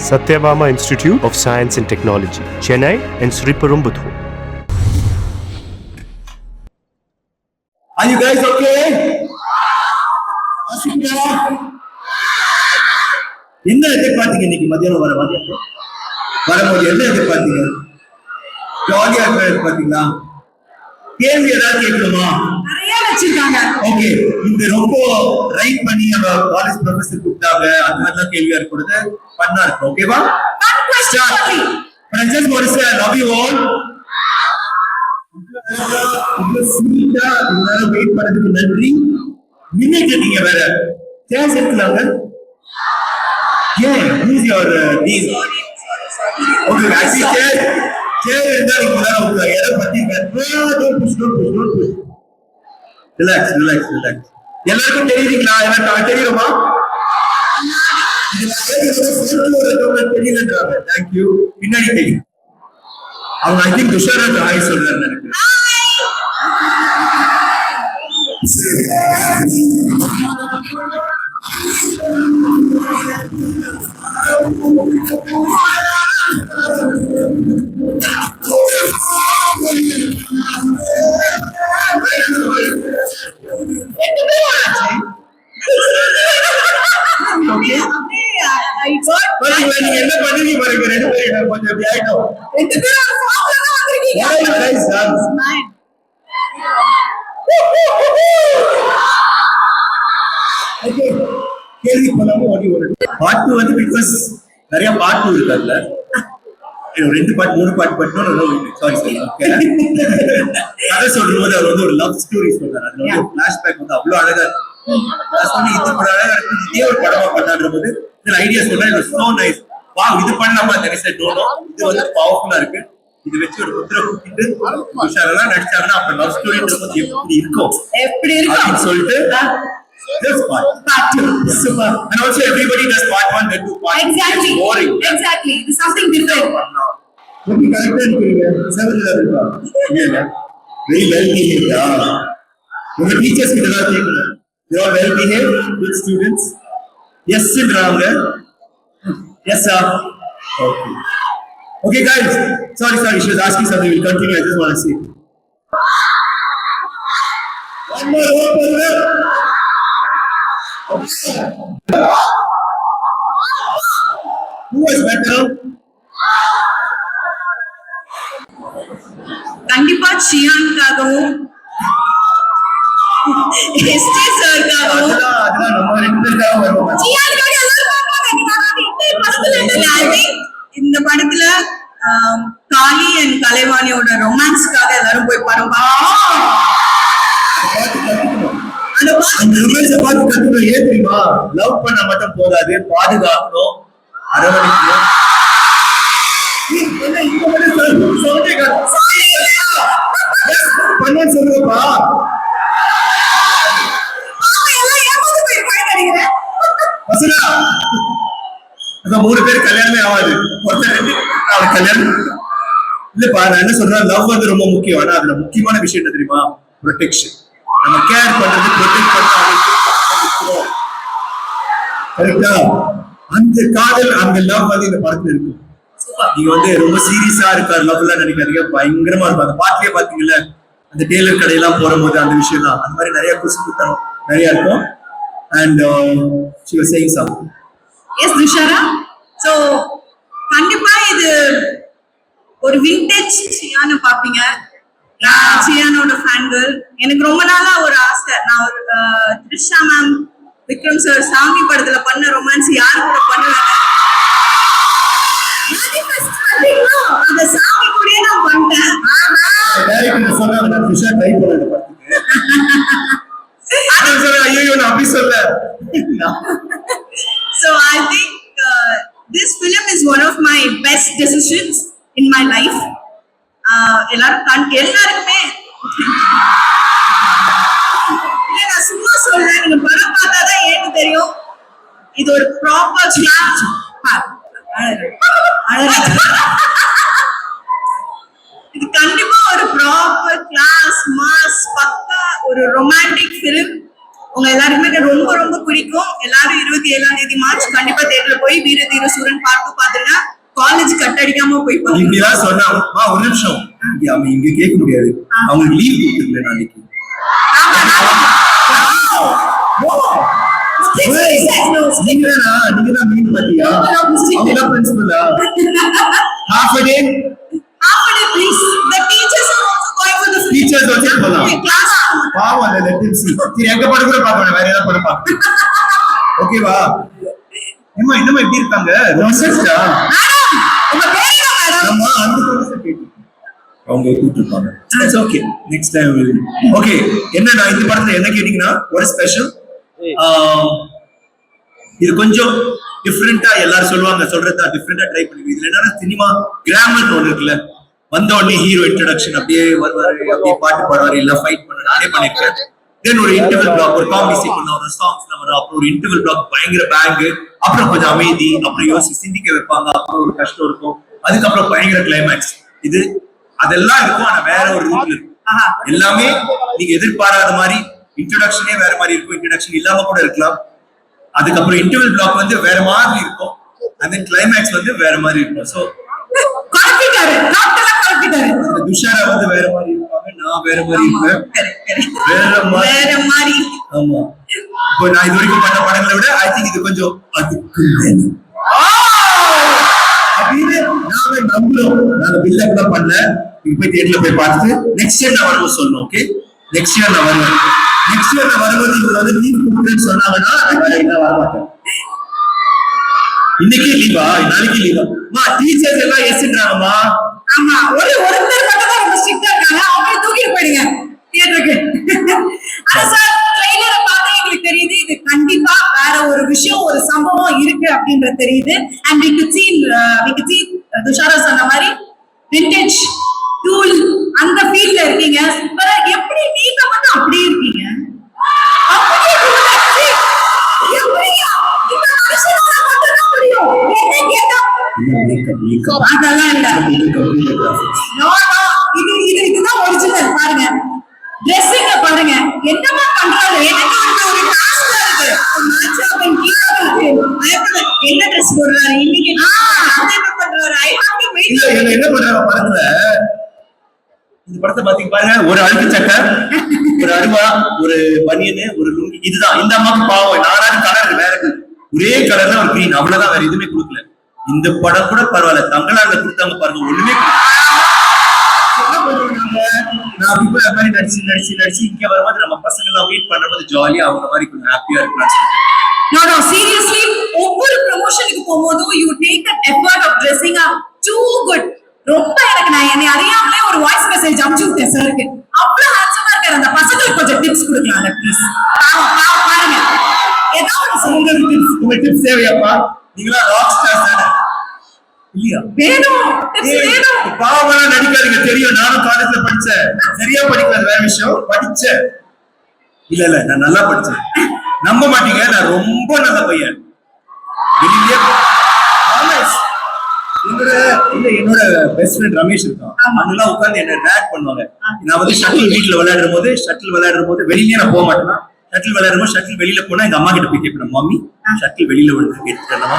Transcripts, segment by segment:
Satyabama Institute of Science and Technology, Chennai and Sriperumbudur. Are you guys okay? என்ன எதிர்பார்த்தீங்க இன்னைக்கு மதியானம் வரும்போது என்ன எதிர்பார்த்தீங்க? ஜாலியா எதிர்பார்த்தீங்களா? கேள்வி ஏதாவது கேட்கணுமா? நிறைய வச்சிருக்காங்க. ஓகே, இந்த ரொம்ப ரைட் பண்ணி நம்ம காலேஜ் ப்ரொஃபசர் கூப்பிட்டாங்க, அந்த மாதிரிலாம் கேள்வியா இருக்கிறது பண்ணா இருக்கும். ஓகேவா? I just want to say I love you all. ஸ்வீட்டா எல்லாரும் வெயிட் பண்ணதுக்கு நன்றி. நின்னுட்டு நீங்க வேற சேஸ் எடுக்கலாங்க. ஏன் யூஸ் யுவர் டீஸ். ஓகே ஆக்சுவலி சேர் இருந்தா நீங்க வேற உங்க எதை பத்தி ரிலாக்ஸ். எல்லாருக்கும் தெரியுதுங்களா? எல்லாருக்கும் தெரியுமா? தெரியலன்றாங்க. தேங்க்யூ. பின்னாடி தெரியும் அவங்க. ஐ திங்க் துஷாரா ஹாய் சொல்றாரு எனக்கு. என்ன பண்ணுவீங்க பாருங்க, ரெண்டு பேரும் கொஞ்சம் அப்படி ஆயிட்டோம். கேள்வி பண்ணாம ஓடி ஓடி பாட்டு வந்து பிகாஸ் நிறைய பாட்டு இருக்கு. அதுல ரெண்டு பாட்டு மூணு பாட்டு பாட்டு சாரி கதை சொல்லும் போது அவர் வந்து ஒரு லவ் ஸ்டோரி சொல்றாரு. அதுல வந்து பிளாஷ்பேக் வந்து அவ்வளவு அழகா இருக்கு. இது ஒரு அழகா இருக்கு. இதே ஒரு படமா பண்ணான்ற போது இதுல ஐடியா சொல்றேன். So nice. வா இது பண்ணலாமா? இது வந்து பவர்ஃபுல்லா இருக்கு. இது வச்சு ஒரு முத்திரை குத்திட்டு உஷாரெல்லாம் நடிச்சாங்கன்னா அப்ப லவ் ஸ்டோரின்ற போது எப்படி இருக்கும் சொல்லிட்டு this part 2 super and also everybody does part 1 then 2 part exactly it's boring exactly it's something different. எப்படி கரெக்ட்டா இருக்கீங்க? 7th level இல்ல very well behaved. உங்க டீச்சர்ஸ் கிட்ட தான் கேட்கணும். they are well behaved good students. yes ன்றாங்க. yes sir. okay guys, sorry she was asking something. We'll continue. I just want to see one more open. Who was better? கண்டிப்பா சியான்காகவும் ST சார்காகவும் அதெல்லாம் நம்ம ரெண்டு பேருக்காக வருவோம். சியான்காக எல்லாரும் பாப்பாங்க. இந்த படத்துல இந்த படத்துல காளி அண்ட் கலைவாணியோட ரொமான்ஸ்க்காக எல்லாரும் போய் படம் கத்துக்கணும். ஏன் தெரியுமா? லவ் பண்ண மட்டும் போதாது, பாதுகாக்கணும், அரவணைக்கணும். சொல்லுங்கப்பா. மூணு பேர் கல்யாணமே ஆகாது. ஒருத்தர் ரெண்டு கல்யாணம் இல்லப்பா. நான் என்ன சொல்றேன், லவ் வந்து ரொம்ப முக்கியம். ஆனா அதுல முக்கியமான விஷயம் என்ன தெரியுமா? ப்ரொடெக்ஷன். நம்ம கேர் பண்றது, ப்ரொடெக்ட் பண்றது. கரெக்டா? அந்த காதல், அந்த லவ் வந்து இந்த படத்துல இருக்கு. நீங்க வந்து ரொம்ப சீரியஸா இருக்காரு லவ்ல நினைக்காதீங்க. பயங்கரமா இருக்கும். அந்த பாட்டிலே பாத்தீங்கல்ல, அந்த டெய்லர் கடையெல்லாம் போகும்போது அந்த விஷயம் தான். அந்த மாதிரி நிறைய குசுகுத்தனம் நிறைய இருக்கும். And she was saying something. Yes Dushara. So கண்டிப்பா இது ஒரு விண்டேஜ் சியானை பாப்பீங்க. சியானோட ஃபேன்கள். எனக்கு ரொம்ப நாளா ஒரு ஆசை. நான் ஒரு த்ரிஷா மேம், விக்ரம் சார் சாமி படத்துல பண்ண ரொமான்ஸ் யாரு கூட பண்ணுவாங்க? அந்த சாமி கூடயே நான் பண்ணிட்டேன். So I think this film is one of my best decisions in my life. எல்லாருக்குமே நான் சும்மா சொல்றேன், நீங்க படம் பார்த்தாதான் ஏன்னு தெரியும். இது ஒரு ப்ராப்பர் கிளாஸ். இது கண்டிப்பா ஒரு ப்ராப்பர் கிளாஸ் மாஸ் பக்கா ஒரு ரொமான்டிக் ஃபிலிம். உங்க எல்லாருக்குமே ரொம்ப ரொம்ப பிடிக்கும். எல்லாரும் 27ஆம் தேதி மார்ச் கண்டிப்பா தியேட்டர்ல போய் வீர தீர சூரன் பார்த்து காலேஜ் கட் அடிக்காம போய் பாருங்க. இப்படிலாம் சொன்னா ஒரு நிமிஷம் அவன் இங்க கேட்க முடியாது. அவங்களுக்கு லீவ் கொடுத்துருக்கல நாளைக்கு. நீங்கதான் மீன் பாத்தியா? அவங்கதான் பிரின்சிபலா? half a day please. The teachers are also going for the teachers வந்து போலாம். class. பாவம் அந்த let them see. சரி எங்க படம் கூட பார்க்க வேற ஏதாவது படம் பார்க்க. ஓகேவா? ஏமா இன்னும் எப்படி இருக்காங்க? ரோசஸ்டா மேடம் உங்க பேர் என்ன மேடம்? நம்ம அந்த ரோசஸ் கேட்டு அவங்க கூப்பிட்டுருப்பாங்க. It's okay next time. Okay என்னன்னா இந்த படத்துல என்ன கேட்டீங்கன்னா ஒரு ஸ்பெஷல் இது கொஞ்சம் டிஃப்ரெண்டா எல்லாரும் சொல்லுவாங்க சொல்றதா டிஃப்ரெண்டா ட்ரை பண்ணுவீங்க. இதுல என்னன்னா சினிமா கிராமர் ஒன்று இருக்குல்ல, வந்த உடனே ஹீரோ இன்ட்ரடக்ஷன் அப்படியே வருவாரு, அப்படியே பாட்டு பாடுவாரு, இல்ல ஃபைட் பண்ண நானே பண்ணிருக்கேன். தென் ஒரு இன்டர்வல் பிளாக், ஒரு காமெடி சீக்வன்ஸ், ஒரு சாங்ஸ்ல வரும், அப்புறம் ஒரு இன்டர்வல் பிளாக் பயங்கர பேங்க், அப்புறம் கொஞ்சம் அமைதி, அப்புறம் யோசி சிந்திக்க வைப்பாங்க, அப்புறம் ஒரு கஷ்டம் இருக்கும், அதுக்கப்புறம் பயங்கர கிளைமேக்ஸ். இது அதெல்லாம் இருக்கும். ஆனா வேற ஒரு ரூட்ல இருக்கும். எல்லாமே நீங்க எதிர்பாராத மாதிரி இன்ட்ரோடக்ஷனே வேற மாதிரி இருக்கும், இன்ட்ரோடக்ஷன் இல்லாம கூட இருக்கலாம். அதுக்கப்புறம் இன்டர்வல் பிளாக் வந்து வேற மாதிரி இருக்கும், அந்த கிளைமேக்ஸ் வந்து வேற மாதிரி இருக்கும். சோ குழப்பிட்டாரு, டாக்டரா குழப்பிட்டாரு. துஷாரா வந்து வேற மாதிரி இருப்பாங்க, நான் வேற மாதிரி இருப்பேன், வேற மாதிரி. ஆமா, இப்போ நான் இது வரைக்கும் பண்ண படங்களை விட ஐ திங்க் இது கொஞ்சம் அதுக்கு அப்படின்னு நாம நம்புறோம். நாங்க பில்டப் தான் பண்ணல, நீங்க போய் தியேட்டர்ல போய் பார்த்துட்டு நெக்ஸ்ட் இயர் நான் வரும்போது சொல்லணும். ஓகே, நெக்ஸ்ட் இயர் நான் வருவேன். நெக்ஸ்ட் இயர் நான் வரும்போது இவங்க வந்து லீவ் கொடுக்குறேன்னு சொன்னாங்கன்னா நான் வரமாட்டேன். இன்னைக்கு லீவா நாளைக்கு லீவா? டீச்சர்ஸ் எல்லாம் எஸ்ன்றாங்கம்மா. ஆமா, ஒருத்தர் மட்டும் தான் ரொம்ப ஸ்ட்ரிக்ட்டா இருக்காங்க, அவங்கள தூக்கிட்டு போயிடுங்க தியேட்டருக்கு. ஆனா சார் ட்ரெய்லரை பார்த்தா எங்களுக்கு தெரியுது இது கண்டிப்பா வேற ஒரு விஷயம், ஒரு சம்பவம் இருக்கு அப்படின்றது தெரியுது. And we could see Dushara சொன்ன மாதிரி விண்டேஜ் டூல் அந்த ஃபீல்ட்ல இருக்கீங்க. சூப்பரா. எப்படி நீங்க மட்டும் அப்படியே இருக்கீங்க? அப்படியே எப்படியா இந்த மனுஷனால மட்டும் தான் முடியும்? என்ன கேட்டா அதெல்லாம் இல்ல. நோ இதுதான் ஒரிஜினல். பாருங்க ட்ரெஸ்ஸிங்க பாருங்க என்னமா பண்றாரு. எனக்கு ஒரு டாஸ்க் இருக்கு, மேட்ச் ஆப்பிங் இருக்கு. என்ன ட்ரெஸ் போடுறாரு இன்னைக்கு? என்ன பண்றாரு? I have to wait. என்ன பண்றாங்க படத்துல? இந்த படத்தை பாத்தீங்க பாருங்க, ஒரு அழுக்கு சட்டை, ஒரு அருவா, ஒரு பனியனு, ஒரு லுங்கி. இதுதான் இந்த அம்மாக்கு பாவம். நானாவது கலர் வேற, ஒரே கலர்ல ஒரு கிரீன், அவ்வளவுதான், வேற எதுவுமே கொடுக்கல. இந்த படம் கூட பரவாயில்ல, தங்களால கொடுத்தாங்க பாருங்க, ஒண்ணுமே நான் இப்ப மாதிரி நடிச்சு இங்க வரும்போது நம்ம பசங்க எல்லாம் வெயிட் பண்றபோது ஜாலியா அவங்க மாதிரி கொஞ்சம் ஹாப்பியா இருக்கலாம். No, seriously, ஒவ்வொரு ப்ரமோஷனுக்கு போகும்போதும் you take that effort of dressing up too good. ரொம்ப எனக்கு நான் என்னை அறியாமலே ஒரு வாய்ஸ் மெசேஜ் அனுப்பிச்சு விட்டேன் சாருக்கு. அவ்வளவு ஹேண்ட்ஸமா இருக்காரு. அந்த பசங்களுக்கு கொஞ்சம் டிப்ஸ் கொடுக்கலாம்ல ப்ளீஸ். பாருங்க ஏதாவது உங்க டிப்ஸ் தேவையாப்பா? நீங்களா ராக் ஸ்டார்ஸ் தானே இல்லையா? வேணும், டிப்ஸ் வேணும். பாவம்லாம் நடிக்காதீங்க, தெரியும். நானும் காலேஜ்ல படிச்சேன், சரியா படிக்கல வேற விஷயம், படிச்சேன். இல்ல நான் நல்லா படிச்சேன், நம்ப மாட்டீங்க, நான் ரொம்ப நல்ல பையன். வெளியே என்னோட பெஸ்ட் ஃப்ரெண்ட் ரமேஷ் இருக்கான், அவங்கெல்லாம் உட்கார்ந்து என்ன ரேக் பண்ணுவாங்க. நான் வந்து ஷட்டில் வீட்டுல விளையாடுற போது வெளியே நான் போக மாட்டேன்னா, ஷட்டில் விளையாடும் போது ஷட்டில் வெளியில போனா எங்க அம்மா கிட்ட போய் கேட்பேன், மம்மி ஷட்டில் வெளியில விழுந்து எடுத்துக்கலாம்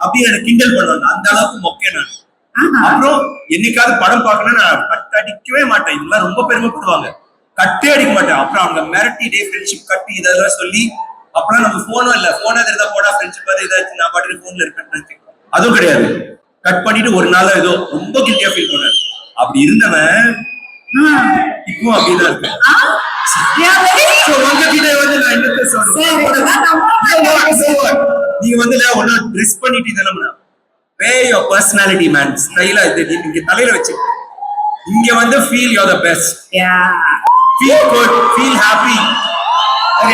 அப்படியே எனக்கு கிண்டல் பண்ணுவாங்க. அந்த அளவுக்கு மொக்கே நான். அப்புறம் என்னைக்காவது படம் பார்க்கணும், நான் கட் அடிக்கவே மாட்டேன். இதெல்லாம் ரொம்ப பெருமைப்படுவாங்க, கட்டே அடிக்க மாட்டேன். அப்புறம் அவங்க மிரட்டி டே ஃப்ரெண்ட்ஷிப் கட்டி இதெல்லாம் சொல்லி, அப்புறம் நம்ம போனும் இல்ல, போனா தெரிஞ்சா போனா ஃப்ரெண்ட்ஷிப் அது ஏதாச்சும் நான் பாட்டு போன்ல இருக்கேன், அதுவும் கிடையாது. கட் பண்ணிட்டு ஒரு நாள் ஏதோ ரொம்ப கில்ட்டியா ஃபீல் பண்ணேன். அப்படி இருந்தவன் இப்போ அப்படிதான் இருக்கேன். நீங்க வந்து ஒன்னு ட்ரெஸ் பண்ணிட்டு இதெல்லாம் வே யுவர் பர்சனாலிட்டி மேன், ஸ்டைலா இங்க தலையில வச்சு இங்க வந்து feel you are the best, feel good, feel happy.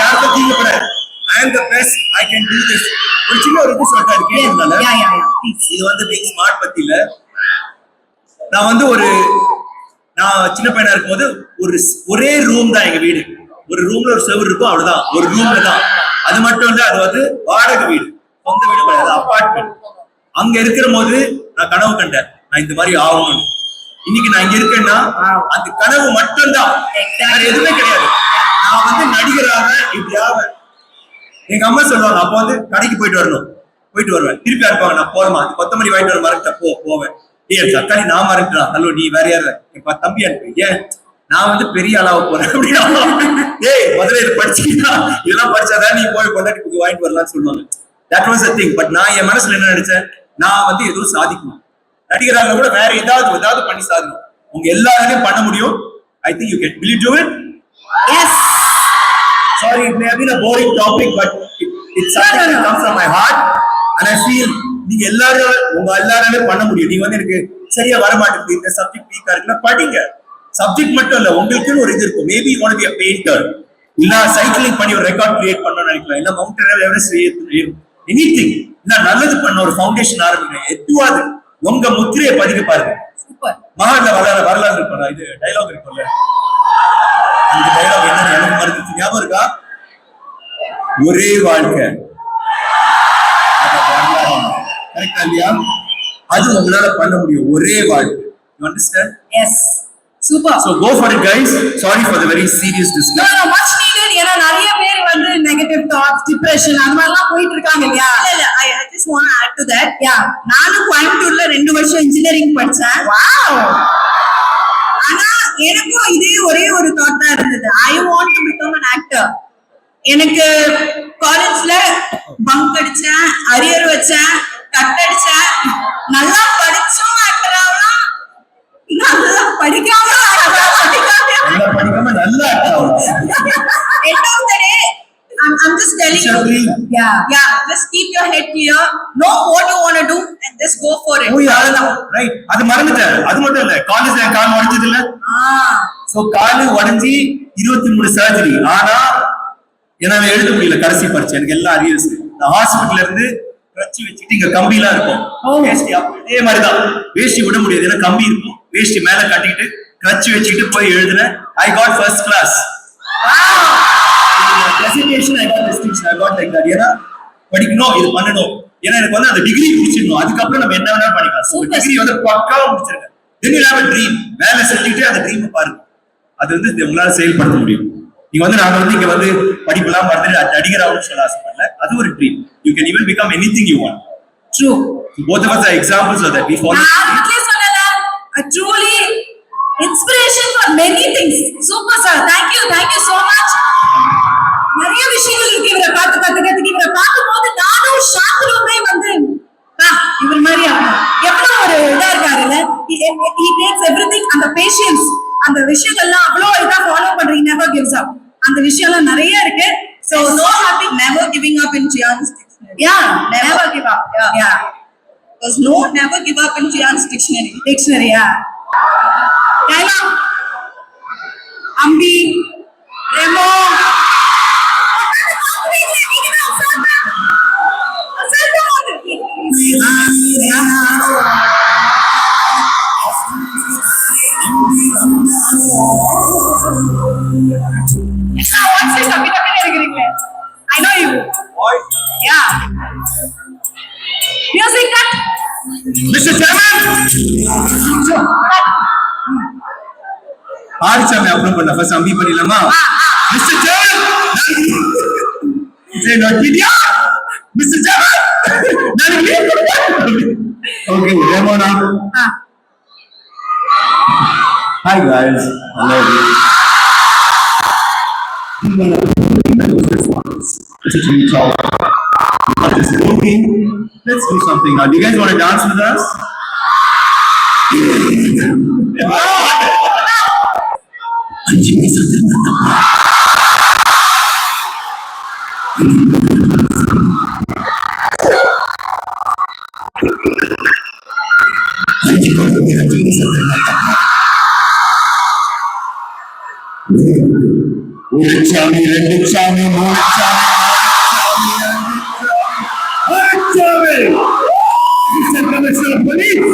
யாருக்கு ஃபீல் பண்ண I am the best, I can do this. ஒரு சின்ன ஒரு இது சொல்றாரு கேட்டதுனால, இது வந்து being smart பத்தி இல்ல. நான் வந்து நான் சின்ன பையனா இருக்கும்போது ஒரே ரூம் தான் எங்க வீடு. ஒரு ரூம்ல ஒரு செவுரு இருக்கும், அவ்வளவுதான். ஒரு ரூம்ல தான், அது மட்டும் இல்ல. அது வந்து வாடகை வீடு, சொந்த வீடு கிடையாது, அபார்ட்மெண்ட். அங்க இருக்கிற போது நான் கனவு கண்டேன், நான் இந்த மாதிரி ஆகணும்னு. இன்னைக்கு நான் இங்க இருக்கேன்னா அந்த கனவு மட்டும்தான், வேற எதுவுமே கிடையாது. நான் வந்து நடிகராக இப்படி ஆவேன். எங்க அம்மா சொல்லுவாங்க, அப்ப வந்து கடைக்கு போயிட்டு வரணும், போயிட்டு வருவேன். திருப்பி அனுப்புவாங்க, நான் போறமா கொத்தமல்லி வாங்கிட்டு வர மறந்துட்ட போவேன். ஏன் தக்காளி நான் மறந்துட்டான், ஹலோ நீ வேற யாரு இப்ப தம்பி அனுப்பு, ஏன் நான் வந்து பெரிய ஆளாக போறேன் அப்படின்னா, ஏய் முதல்ல இது படிச்சீங்கன்னா இதெல்லாம் படிச்சாதான் நீ போய் கொண்டாடி வாங்கிட்டு வரலாம்னு சொல்லுவாங்க. That was the thing. But நான் என் மனசுல என்ன நினைச்சேன், நான் வந்து எதுவும் சாதிக்கணும், நடிகராக கூட வேற ஏதாவது பண்ணி சாதிக்கணும். உங்க எல்லாராலையும் பண்ண முடியும். I think you can. Will you do it? Yes. Sorry, it may have been a boring topic, but it's something that comes from my heart, and I feel நீங்க உங்க எல்லாராலையும் பண்ண முடியும். நீங்க வந்து எனக்கு சரியா வர மாட்டேங்குது, இந்த சப்ஜெக்ட் வீக்கா இருக்குன்னா படிங்க. சப்ஜெக்ட் மட்டும் இல்ல, உங்களுக்குன்னு ஒரு இது இருக்கும். Maybe you want to be a painter, இல்ல சைக்கிளிங் பண்ணி ஒரு ரெக்கார்ட் கிரியேட் பண்ணணும்னு நினைக்கலாம், இல்ல மவுண்டன் எவரெஸ்ட் எனிதிங், இல்ல நல்லது பண்ண ஒரு ஃபவுண்டேஷன் ஆரம்பிங்க. எதுவாது உங்க முத்திரையை பதிக்க பாருங்க. சூப்பர். மகான்ல வரலாறு இருப்பாங்க, இது டைலாக் இருக்கும்ல, அந்த டைலாக் என்ன எனக்கு மறந்துச்சு, ஞாபகம் இருக்கா? ஒரே வாழ்க்கை, கரெக்டா இல்லையா? அது உங்களால பண்ண முடியும், ஒரே வாழ்க்கை. You understand? Yes. Super. So go for it, guys. Sorry for the very serious discussion. No, much needed. ஏன்னா நிறைய பேர் வந்து நெகட்டிவ் தாட்ஸ், டிப்ரெஷன் அந்த மாதிரிலாம் போயிட்டு இருக்காங்க இல்லையா? இல்ல I just want to add to that. Yeah. நானும் கோயம்புத்தூர்ல 2 வருஷம் இன்ஜினியரிங் படிச்சேன். Wow. ஆனா எனக்கும் இதே ஒரே ஒரு தாட் தான் இருந்தது, I want to become an actor. எனக்கு காலேஜ்ல பங்க் அடிச்சேன், அரியர் வச்சேன், கட் அடிச்சேன், நல்லா படிச்சும் ஆக்டர் ஆகலாம், நல்லா படிக்காம நல்லா end of the day, I'm just telling you, yeah, just keep your head clear, know what you want to do and just go for it. Oh yeah, right. அது மறந்துட்டேன். அது மட்டும் இல்ல, காலேஜ்ல கால் உடைஞ்சது இல்ல, சோ கால் உடைஞ்சி 23 சர்ஜரி. ஆனா என்னால எழுத முடியல கடைசி பரீட்சை, எனக்கு எல்லாம் அரியர்ஸ். நான் ஹாஸ்பிட்டல்ல இருந்து கட்சி வச்சுட்டு இங்க கம்பி எல்லாம் இருக்கும், வேஷ்டி இதே மாதிரிதான், வேஷ்டி விட முடியாது ஏன்னா கம்பி இருக்கும், வேஷ்டி மேல கட்டிட்டு கட்சி வச்சுட்டு போய் எழுதுனேன். I got first class. Presentation I got distinction, I got like that. ஏன்னா படிக்கணும், இது பண்ணணும், ஏன்னா எனக்கு வந்து அந்த டிகிரி முடிச்சிடணும், அதுக்கப்புறம் நம்ம என்ன வேணா படிக்கலாம். டிகிரி வந்து பக்காவா முடிச்சிருக்கேன். Then you have a dream. வேலை செஞ்சுட்டு அந்த ட்ரீம் பாருங்க, அது வந்து உங்களால செயல்படுத்த முடியும். நீங்க வந்து நாங்க வந்து இங்க வந்து படிப்பெல்லாம் மறந்துட்டு நடிகர் ஆகணும்னு சொல்ல ஆசைப்படல, அது ஒரு dream. You can even become anything you want. True. So both of us are examples of that. We follow. Truly inspiration for many things. Super sir, thank you so much. நிறைய விஷயங்கள் இருக்கு இவரை பார்த்து இவரை பார்க்கும்போது நானும் சாந்தனுமே வந்து இவர் மாதிரி எவ்வளவு ஒரு இதா இருக்காருல்ல, he takes everything, அந்த பேஷன்ஸ், அந்த விஷயங்கள்லாம் அவ்வளோ இதா ஃபாலோ பண்றீங்க, never gives up, அந்த விஷயம்லாம் நிறைய இருக்கு. So no happy, never giving up in Jian's dictionary. Yeah, never give up. Yeah. There's no never give up in Jian's dictionary. Yeah. Dialogue. Ambi, Remo. I know you. Yeah. Music cut. Mr. Chairman. Arichamy அப்புறம் பண்ண, first அம்பி பண்ணிடலாமா? Mr. Chairman. Say not video. Mr. Chairman. Okay, Ramona. Hi guys. Hello. Let's do something now. Do you guys want to dance with us? ஒரு சாமி, ரெண்டு சாமி, மூணு சாமி, Commissioner of Police,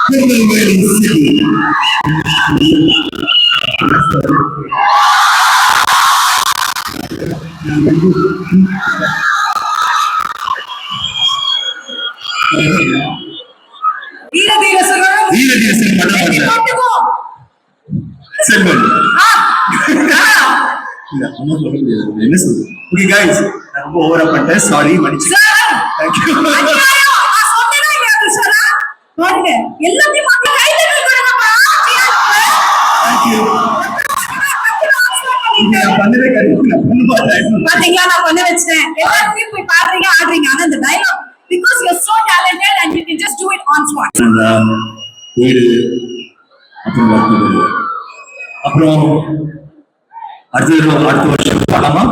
Tirunelveli City. Dheera Selvan. Okay guys, I'm over. Sorry, Manichi. Thank you. and we can just do it on spot. வீடு அப்புறம் அப்புறம் அடுத்த வருஷம் பண்ணலாமா?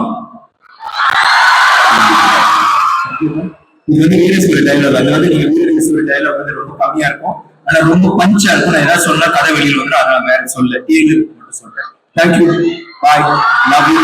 இது வந்து வீரேஸ்வரி டைலாக். அது வந்து நீங்க வீரேஸ்வரி டைலாக் வந்து ரொம்ப கம்மியா இருக்கும், ஆனா ரொம்ப பஞ்சா இருக்கும். நான் ஏதாவது சொன்னா கதை வெளியில் வந்து அதை வேற சொல்ல சொல்றேன். Thank you, bye, love you.